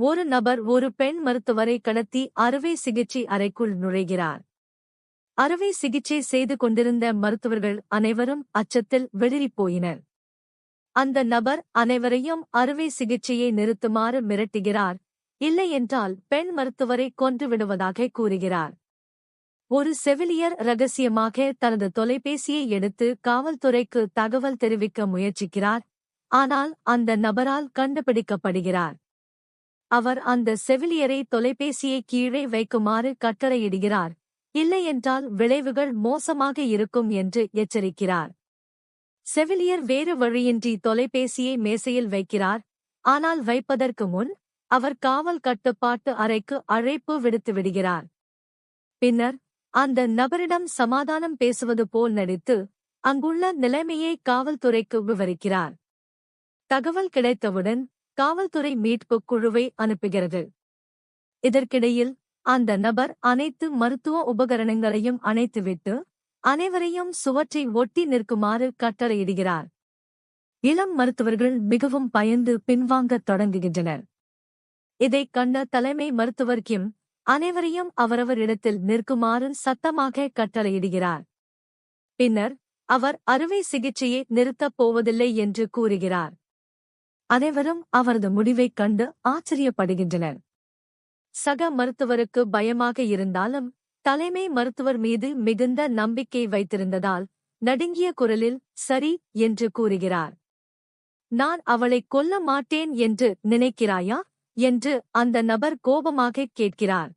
ஒரு நபர் ஒரு பெண் மருத்துவரை கடத்தி அறுவை சிகிச்சை அறைக்குள் நுழைகிறார். அறுவை சிகிச்சை செய்து கொண்டிருந்த மருத்துவர்கள் அனைவரும் அச்சத்தில் வெளிரிப் போயினர். அந்த நபர் அனைவரையும் அறுவை சிகிச்சையை நிறுத்துமாறு மிரட்டுகிறார், இல்லையென்றால் பெண் மருத்துவரை கொன்று விடுவதாக கூறுகிறார். ஒரு செவிலியர் ரகசியமாக தனது தொலைபேசியை எடுத்து காவல்துறைக்கு தகவல் தெரிவிக்க முயற்சிக்கிறார், ஆனால் அந்த நபரால் கண்டுபிடிக்கப்படுகிறார். அவர் அந்த செவிலியரை தொலைபேசியை கீழே வைக்குமாறு கட்டளையிடுகிறார், இல்லையென்றால் விளைவுகள் மோசமாக இருக்கும் என்று எச்சரிக்கிறார். செவிலியர் வேறு வழியின்றி தொலைபேசியை மேசையில் வைக்கிறார், ஆனால் வைப்பதற்கு முன் அவர் காவல் கட்டுப்பாட்டு அறைக்கு அழைப்பு விடுத்துவிடுகிறார். பின்னர் அந்த நபரிடம் சமாதானம் பேசுவது போல் நடித்து அங்குள்ள நிலைமையை காவல்துறைக்கு விவரிக்கிறார். தகவல் கிடைத்தவுடன் காவல்துறை மீட்புக் குழுவை அனுப்புகிறது. இதற்கிடையில் அந்த நபர் அனைத்து மருத்துவ உபகரணங்களையும் அணைத்துவிட்டு அனைவரையும் சுவற்றை ஒட்டி நிற்குமாறு கட்டளையிடுகிறார். இளம் மருத்துவர்கள் மிகவும் பயந்து பின்வாங்கத் தொடங்குகின்றனர். இதைக் கண்ட தலைமை மருத்துவர் கிம் அனைவரையும் அவரவர் இடத்தில் நிற்குமாறு சத்தமாக கட்டளையிடுகிறார். பின்னர் அவர் அறுவை சிகிச்சையை நிறுத்தப் போவதில்லை என்று கூறுகிறார். அனைவரும் அவரது முடிவைக் கண்டு ஆச்சரியப்படுகின்றனர். சக மருத்துவருக்கு பயமாக இருந்தாலும் தலைமை மருத்துவர் மீது மிகுந்த நம்பிக்கை வைத்திருந்ததால் நடுங்கிய குரலில் சரி என்று கூறுகிறார். நான் அவளைக் கொல்ல மாட்டேன் என்று நினைக்கிறாயா என்று அந்த நபர் கோபமாகக் கேட்கிறார்.